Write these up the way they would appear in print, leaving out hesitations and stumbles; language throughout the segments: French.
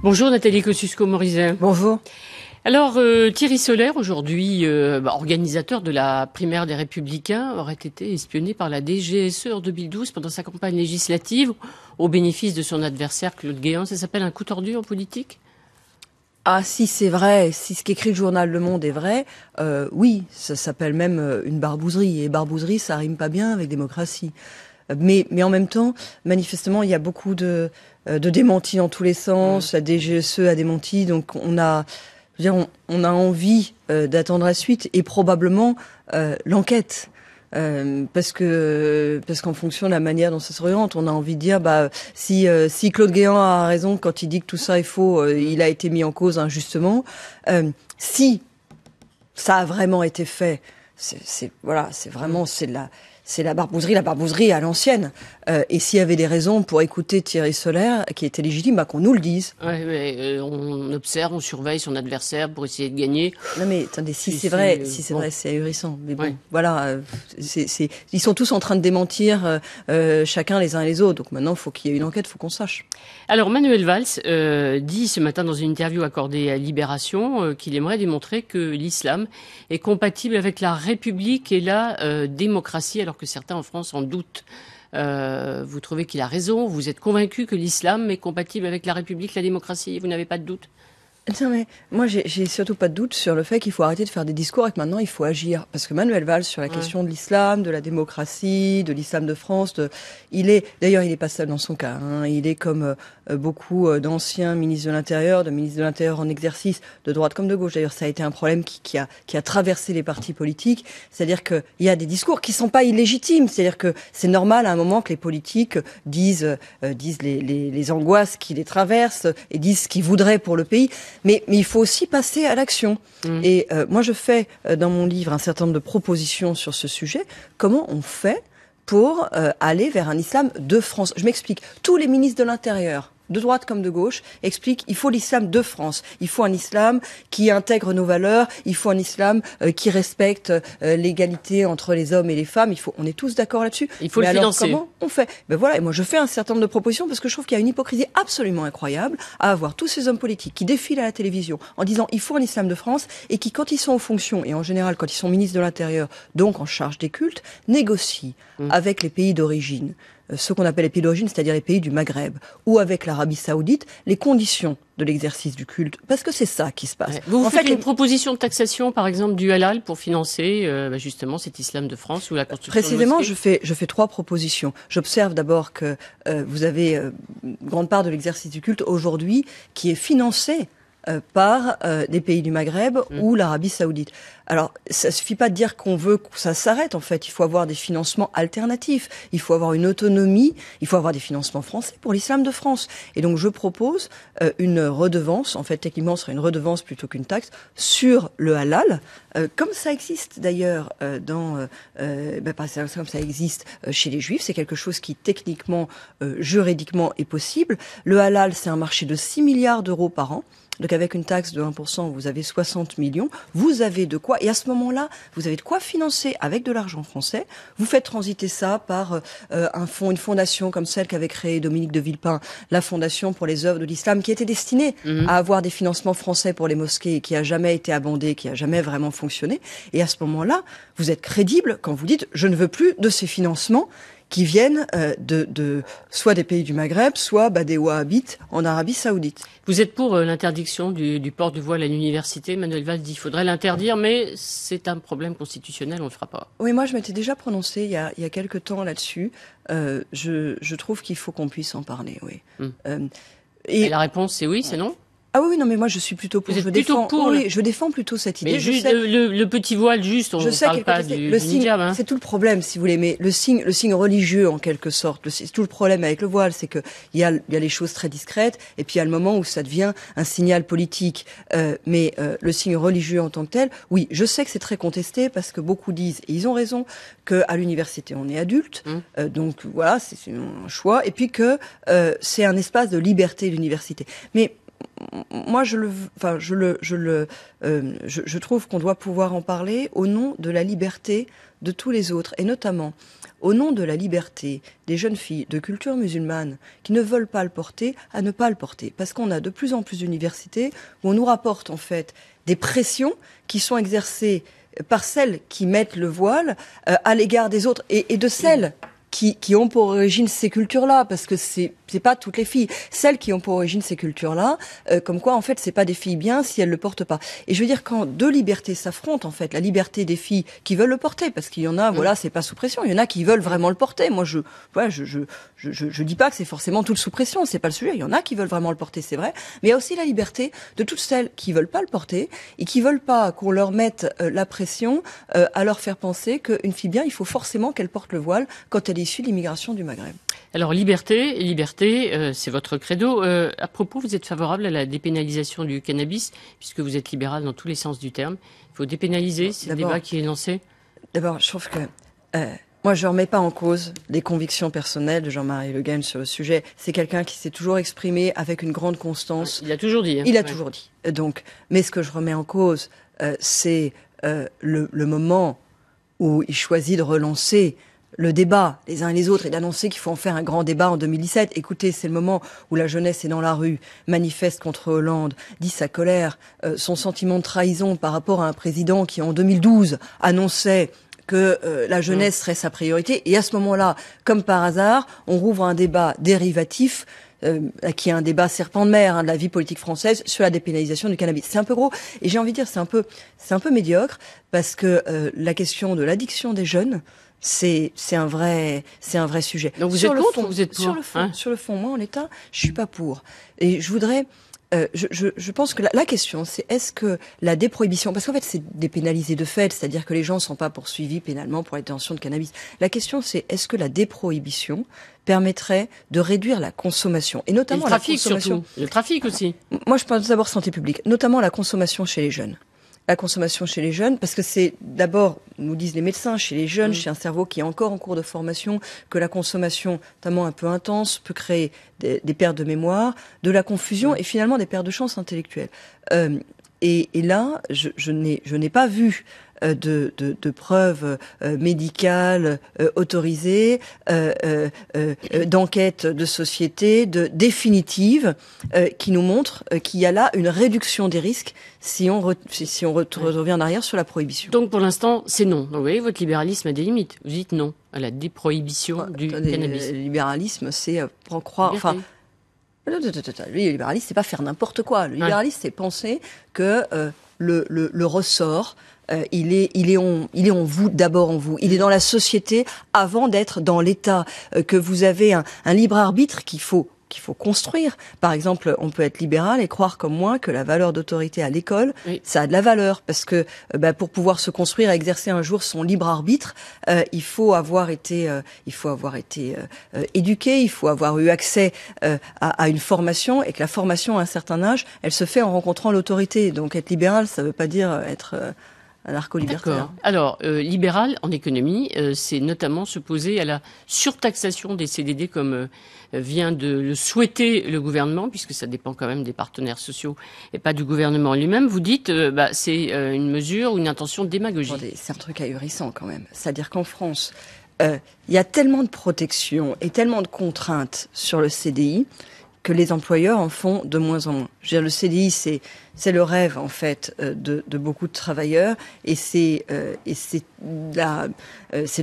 Bonjour Nathalie Kosciusko-Morizet. Bonjour. Alors Thierry Solère, aujourd'hui organisateur de la primaire des Républicains, aurait été espionné par la DGSE en 2012 pendant sa campagne législative au bénéfice de son adversaire Claude Guéant. Ça s'appelle un coup tordu en politique ? Ah, si c'est vrai, si ce qu'écrit le journal Le Monde est vrai, oui, ça s'appelle même une barbouzerie. Et barbouzerie, ça rime pas bien avec démocratie. Mais en même temps, manifestement, il y a beaucoup de démentis dans tous les sens. La DGSE a démenti, donc on a envie d'attendre la suite et probablement l'enquête. Parce qu'en fonction de la manière dont ça s'oriente, on a envie de dire si Claude Guéant a raison quand il dit que tout ça est faux, il a été mis en cause injustement. Si ça a vraiment été fait, c'est la barbouzerie à l'ancienne. Et s'il y avait des raisons pour écouter Thierry Solère, qui était légitime, qu'on nous le dise. Ouais, mais on observe, on surveille son adversaire pour essayer de gagner. Non mais attendez, si c'est vrai, c'est ahurissant. Mais bon, voilà, ils sont tous en train de démentir chacun les uns et les autres. Donc maintenant, il faut qu'il y ait une enquête, il faut qu'on sache. Alors Manuel Valls dit ce matin dans une interview accordée à Libération qu'il aimerait démontrer que l'islam est compatible avec la République et la démocratie, alors que certains en France en doutent. Vous trouvez qu'il a raison? Vous êtes convaincu que l'islam est compatible avec la République, la démocratie? Vous n'avez pas de doute? Non mais moi j'ai surtout pas de doute sur le fait qu'il faut arrêter de faire des discours et que maintenant il faut agir. Parce que Manuel Valls sur la question de l'islam, de la démocratie, de l'islam de France, il est pas seul dans son cas. Il est comme beaucoup d'anciens ministres de l'Intérieur en exercice, de droite comme de gauche. D'ailleurs ça a été un problème qui a traversé les partis politiques. C'est-à-dire qu'il y a des discours qui sont pas illégitimes. C'est-à-dire que c'est normal à un moment que les politiques disent les angoisses qui les traversent et disent ce qu'ils voudraient pour le pays. Mais il faut aussi passer à l'action. Et moi, je fais dans mon livre un certain nombre de propositions sur ce sujet. Comment on fait pour aller vers un islam de France? Je m'explique. Tous les ministres de l'Intérieur, de droite comme de gauche, expliquent il faut l'islam de France. Il faut un islam qui intègre nos valeurs. Il faut un islam qui respecte l'égalité entre les hommes et les femmes. On est tous d'accord là-dessus. Il faut le financer. Comment on fait? Voilà. Et moi, je fais un certain nombre de propositions parce que je trouve qu'il y a une hypocrisie absolument incroyable à avoir tous ces hommes politiques qui défilent à la télévision en disant il faut un islam de France et qui, quand ils sont aux fonctions et en général quand ils sont ministres de l'Intérieur, donc en charge des cultes, négocient avec les pays d'origine. Ce qu'on appelle les pays d'origine, c'est-à-dire les pays du Maghreb, ou avec l'Arabie Saoudite, les conditions de l'exercice du culte, parce que c'est ça qui se passe. Ouais. Vous faites une proposition de taxation, par exemple, du halal pour financer justement cet islam de France ou la construction Précisément, de mosquées. je fais 3 propositions. J'observe d'abord que vous avez une grande part de l'exercice du culte aujourd'hui qui est financé par des pays du Maghreb ou l'Arabie Saoudite. Alors, ça suffit pas de dire qu'on veut que ça s'arrête, en fait. Il faut avoir des financements alternatifs. Il faut avoir une autonomie. Il faut avoir des financements français pour l'islam de France. Et donc, je propose une redevance, en fait, techniquement, ce serait une redevance plutôt qu'une taxe, sur le halal, comme ça existe d'ailleurs comme ça existe chez les Juifs. C'est quelque chose qui, techniquement, juridiquement, est possible. Le halal, c'est un marché de 6 milliards d'euros par an. Donc avec une taxe de 1%, vous avez 60 millions. Vous avez de quoi, et à ce moment-là, vous avez de quoi financer avec de l'argent français. Vous faites transiter ça par une fondation comme celle qu'avait créée Dominique de Villepin, la Fondation pour les œuvres de l'islam, qui était destinée à avoir des financements français pour les mosquées et qui a jamais été abondée, qui a jamais vraiment fonctionné. Et à ce moment-là, vous êtes crédible quand vous dites « je ne veux plus de ces financements » qui viennent soit des pays du Maghreb, soit des wahhabites en Arabie Saoudite. Vous êtes pour l'interdiction du port du voile à l'université. Manuel Valls dit qu'il faudrait l'interdire, mais c'est un problème constitutionnel, on ne le fera pas. Oui, moi je m'étais déjà prononcée il y a quelque temps là-dessus. Je trouve qu'il faut qu'on puisse en parler, oui. Et la réponse c'est oui, c'est non? Ah oui, non, mais moi je suis plutôt pour. Je défends plutôt cette idée. Mais juste le petit voile, juste, on ne parle pas du hijab. C'est tout le problème, si vous voulez, mais le signe religieux en quelque sorte. C'est tout le problème avec le voile, c'est que il y a les choses très discrètes, et puis il y a le moment où ça devient un signal politique. Mais le signe religieux en tant que tel, oui, je sais que c'est très contesté parce que beaucoup disent, et ils ont raison, que à l'université on est adulte, donc voilà, c'est un choix, et puis que c'est un espace de liberté l'université. Mais moi, je trouve qu'on doit pouvoir en parler au nom de la liberté de tous les autres, et notamment au nom de la liberté des jeunes filles de culture musulmane qui ne veulent pas le porter, à ne pas le porter. Parce qu'on a de plus en plus d'universités où on nous rapporte en fait des pressions qui sont exercées par celles qui mettent le voile à l'égard des autres et de celles qui ont pour origine ces cultures-là, parce que c'est pas toutes les filles, celles qui ont pour origine ces cultures-là, comme quoi en fait c'est pas des filles bien si elles le portent pas. Et je veux dire, quand deux libertés s'affrontent, en fait, la liberté des filles qui veulent le porter, parce qu'il y en a, voilà, c'est pas sous pression, il y en a qui veulent vraiment le porter. Moi, je dis pas que c'est forcément tout sous pression, c'est pas le sujet. Il y en a qui veulent vraiment le porter, c'est vrai, mais il y a aussi la liberté de toutes celles qui veulent pas le porter et qui veulent pas qu'on leur mette la pression à leur faire penser qu'une fille bien, il faut forcément qu'elle porte le voile quand elle est issue de l'immigration du Maghreb. Alors, liberté, c'est votre credo. À propos, vous êtes favorable à la dépénalisation du cannabis, puisque vous êtes libéral dans tous les sens du terme. Il faut dépénaliser, c'est le débat qui est lancé. D'abord, je trouve que moi, je ne remets pas en cause les convictions personnelles de Jean-Marie Le Guen sur le sujet. C'est quelqu'un qui s'est toujours exprimé avec une grande constance. Il a toujours dit. Il a toujours dit. Donc, mais ce que je remets en cause, c'est le moment où il choisit de relancer le débat, les uns et les autres, et d'annoncer qu'il faut en faire un grand débat en 2017. Écoutez, c'est le moment où la jeunesse est dans la rue, manifeste contre Hollande, dit sa colère, son sentiment de trahison par rapport à un président qui, en 2012, annonçait que la jeunesse serait sa priorité. Et à ce moment-là, comme par hasard, on rouvre un débat dérivatif qui est un débat serpent de mer de la vie politique française sur la dépénalisation du cannabis. C'est un peu gros, et j'ai envie de dire c'est un peu médiocre, parce que la question de l'addiction des jeunes, c'est un vrai sujet. Donc vous êtes contre ou vous êtes pour? Sur le fond, moi en l'état, je suis pas pour. Et je voudrais je pense que la question, c'est est-ce que la déprohibition, parce qu'en fait c'est dépénalisé de fait, c'est-à-dire que les gens ne sont pas poursuivis pénalement pour la détention de cannabis. La question, c'est est-ce que la déprohibition permettrait de réduire la consommation, et notamment le trafic, la consommation. Surtout. Le trafic aussi. Moi, je pense d'abord santé publique, notamment la consommation chez les jeunes. La consommation chez les jeunes, parce que c'est d'abord, nous disent les médecins, chez les jeunes, chez un cerveau qui est encore en cours de formation, que la consommation, notamment un peu intense, peut créer des pertes de mémoire, de la confusion et finalement des pertes de chance intellectuelles. Et là, je n'ai pas vu de preuves médicales autorisées, d'enquêtes de société, définitives, qui nous montrent qu'il y a là une réduction des risques si on revient en arrière sur la prohibition. Donc pour l'instant, c'est non. Donc vous voyez, votre libéralisme a des limites. Vous dites non à la déprohibition du cannabis. Le libéralisme, c'est pour croire... Enfin, le libéralisme, c'est pas faire n'importe quoi. Le libéralisme, c'est penser que le ressort, il est en vous, d'abord en vous. Il est dans la société avant d'être dans l'État. Que vous avez un libre arbitre qu'il faut construire. Par exemple, on peut être libéral et croire comme moi que la valeur d'autorité à l'école, ça a de la valeur, parce que pour pouvoir se construire et exercer un jour son libre arbitre, il faut avoir été éduqué, il faut avoir eu accès à une formation, et que la formation à un certain âge, elle se fait en rencontrant l'autorité. Donc être libéral, ça veut pas dire être anarcho-libertaire. D'accord. Alors, libéral en économie, c'est notamment s'opposer à la surtaxation des CDD comme vient de le souhaiter le gouvernement, puisque ça dépend quand même des partenaires sociaux et pas du gouvernement lui-même. Vous dites, c'est une mesure ou une intention démagogique. Attendez, c'est un truc ahurissant quand même. C'est-à-dire qu'en France, il y a tellement de protections et tellement de contraintes sur le CDI que les employeurs en font de moins en moins. Je veux dire, le CDI, c'est le rêve en fait de beaucoup de travailleurs, et c'est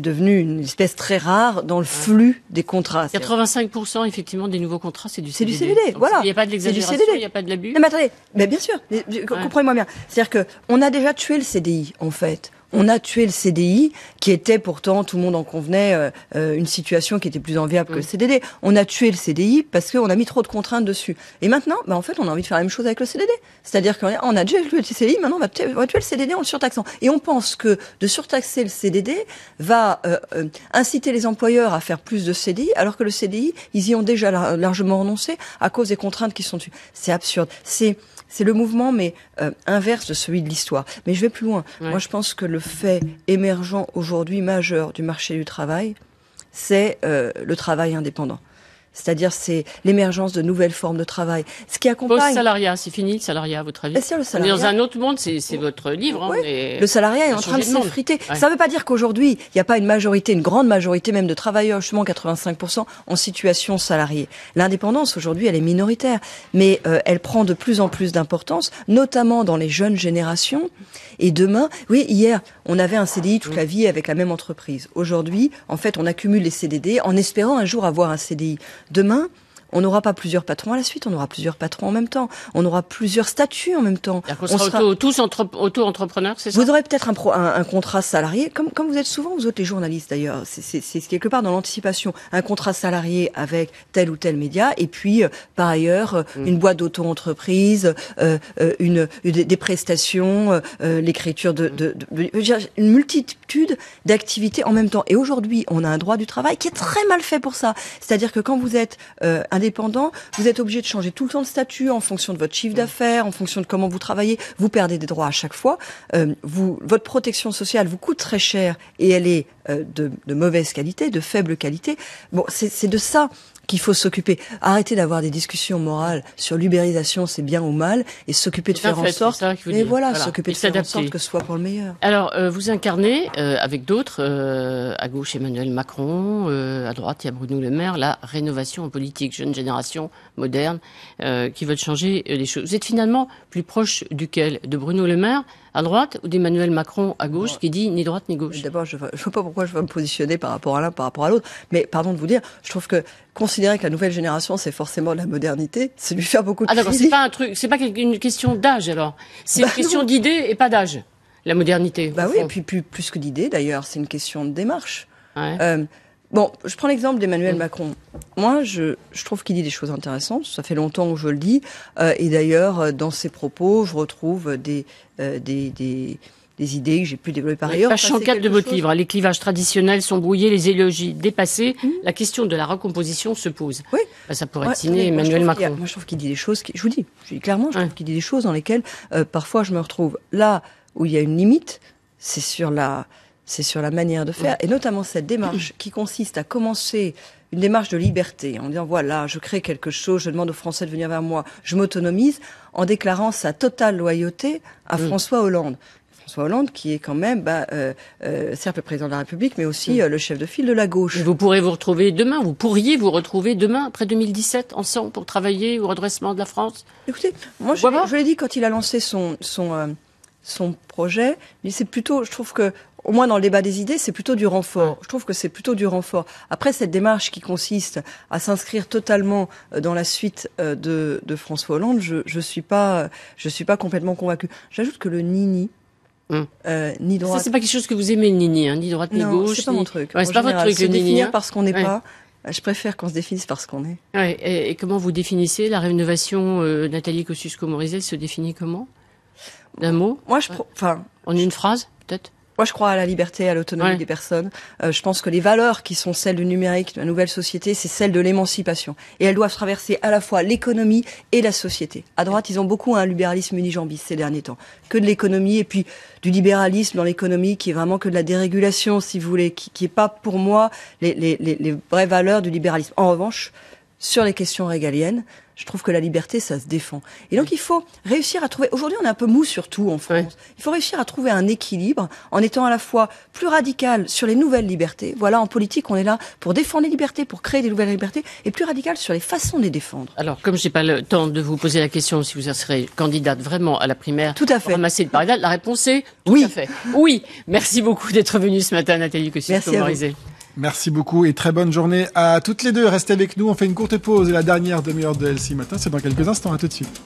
devenu une espèce très rare dans le flux des contrats. 85% effectivement des nouveaux contrats, c'est du CDD. C'est du CDD, donc, voilà. Il n'y a pas de l'exagération, il n'y a pas de l'abus. Non mais attendez, mais bien sûr, comprenez-moi bien. C'est-à-dire que on a déjà tué le CDI en fait. On a tué le CDI, qui était pourtant, tout le monde en convenait, une situation qui était plus enviable que le CDD. On a tué le CDI parce qu'on a mis trop de contraintes dessus. Et maintenant, en fait, on a envie de faire la même chose avec le CDD. C'est-à-dire qu'on a déjà tué le CDI, maintenant on va tuer le CDD en le surtaxant. Et on pense que de surtaxer le CDD va inciter les employeurs à faire plus de CDI, alors que le CDI, ils y ont déjà largement renoncé à cause des contraintes qui sont dessus. C'est absurde. C'est le mouvement, mais inverse de celui de l'histoire. Mais je vais plus loin. Ouais. Moi, je pense que le fait émergent aujourd'hui majeur du marché du travail, c'est le travail indépendant. C'est-à-dire, c'est l'émergence de nouvelles formes de travail. Ce qui accompagne... Post-salariat, c'est fini le salariat, à votre avis? C'est le salariat. On est dans un autre monde, c'est votre livre. Oui. Hein, le salariat est en train de s'effriter. Ouais. Ça ne veut pas dire qu'aujourd'hui, il n'y a pas une majorité, une grande majorité même de travailleurs, justement 85%, en situation salariée. L'indépendance, aujourd'hui, elle est minoritaire. Mais elle prend de plus en plus d'importance, notamment dans les jeunes générations. Et demain, oui, hier, on avait un CDI toute la vie avec la même entreprise. Aujourd'hui, en fait, on accumule les CDD en espérant un jour avoir un CDI. Demain, on n'aura pas plusieurs patrons à la suite, on aura plusieurs patrons en même temps, on aura plusieurs statuts en même temps. On sera tous auto-entrepreneurs, c'est ça? Vous aurez peut-être un contrat salarié, comme vous êtes souvent, vous autres les journalistes d'ailleurs, c'est quelque part dans l'anticipation, un contrat salarié avec tel ou tel média, et puis par ailleurs une boîte d'auto-entreprise, des prestations, l'écriture une multitude d'activités en même temps. Et aujourd'hui, on a un droit du travail qui est très mal fait pour ça. C'est-à-dire que quand vous êtes indépendant, vous êtes obligé de changer tout le temps de statut en fonction de votre chiffre d'affaires, en fonction de comment vous travaillez. Vous perdez des droits à chaque fois. Votre protection sociale vous coûte très cher et elle est de mauvaise qualité, de faible qualité. Bon, c'est de ça qu'il faut s'occuper. Arrêter d'avoir des discussions morales sur l'ubérisation, c'est bien ou mal, et s'occuper de faire en sorte. S'occuper de faire en sorte que ce soit pour le meilleur. Alors, vous incarnez avec d'autres, à gauche Emmanuel Macron, à droite il y a Bruno Le Maire, la rénovation en politique, jeune génération moderne, qui veulent changer les choses. Vous êtes finalement plus proche duquel? De Bruno Le Maire à droite ou d'Emmanuel Macron à gauche, qui dit ni droite ni gauche? D'abord, je ne vois pas pourquoi je vais me positionner par rapport à l'un, par rapport à l'autre. Mais pardon de vous dire, je trouve que considérer que la nouvelle génération, c'est forcément de la modernité, c'est lui faire beaucoup de d'accord, c'est pas une question d'âge alors. C'est une question d'idée et pas d'âge. La modernité. Oui, et puis plus que d'idée d'ailleurs, c'est une question de démarche. Ouais. Bon, je prends l'exemple d'Emmanuel Macron. Moi, je trouve qu'il dit des choses intéressantes. Ça fait longtemps que je le dis. Et d'ailleurs, dans ses propos, je retrouve des idées que j'ai pu développer par ailleurs. Page 104 de votre livre. Les clivages traditionnels sont brouillés, les idéologies dépassées. La question de la recomposition se pose. Oui. Ça pourrait signer Emmanuel Macron. Moi, je trouve qu'il dit des choses je vous dis clairement, je trouve qu'il dit des choses dans lesquelles, parfois, je me retrouve là où il y a une limite, c'est sur la manière de faire, et notamment cette démarche qui consiste à commencer une démarche de liberté, en disant voilà, je crée quelque chose, je demande aux Français de venir vers moi, je m'autonomise, en déclarant sa totale loyauté à François Hollande. François Hollande, qui est quand même, certes le président de la République, mais aussi le chef de file de la gauche. Vous pourriez vous retrouver demain, après 2017, ensemble, pour travailler au redressement de la France? Écoutez, moi, je l'ai dit quand il a lancé son projet, c'est plutôt, je trouve que, au moins dans le débat des idées, c'est plutôt du renfort. Je trouve que c'est plutôt du renfort. Après, cette démarche qui consiste à s'inscrire totalement dans la suite de François Hollande, je suis pas complètement convaincue. J'ajoute que le ni droite. Ça, c'est pas quelque chose que vous aimez, le ni, ni droite ni gauche. Non, c'est pas mon truc. Ouais, c'est pas votre truc, le ni. Définir parce qu'on n'est pas. Je préfère qu'on se définisse parce qu'on est. Ouais, et comment vous définissez la rénovation? Nathalie Kosciusko-Morizet se définit comment? D'un mot? Moi, en une phrase, peut-être? Moi, je crois à la liberté, à l'autonomie des personnes. Je pense que les valeurs qui sont celles du numérique, de la nouvelle société, c'est celles de l'émancipation. Et elles doivent traverser à la fois l'économie et la société. À droite, ils ont beaucoup un libéralisme unijambiste ces derniers temps. Que de l'économie et puis du libéralisme dans l'économie qui est vraiment que de la dérégulation, si vous voulez, qui est pas pour moi les vraies valeurs du libéralisme. En revanche, sur les questions régaliennes, je trouve que la liberté, ça se défend. Et donc, il faut réussir à trouver... Aujourd'hui, on est un peu mou sur tout en France. Oui. Il faut réussir à trouver un équilibre en étant à la fois plus radical sur les nouvelles libertés. Voilà, en politique, on est là pour défendre les libertés, pour créer des nouvelles libertés, et plus radical sur les façons de les défendre. Alors, comme j'ai pas le temps de vous poser la question si vous serez candidate vraiment à la primaire... Tout à fait. Pour ramasser le parrainage, la réponse est tout à fait. Oui. Merci beaucoup d'être venue ce matin, Nathalie Kosciusko-Morizet. Merci beaucoup et très bonne journée à toutes les deux. Restez avec nous, on fait une courte pause et la dernière demi-heure de LCI Matin, c'est dans quelques instants. À tout de suite.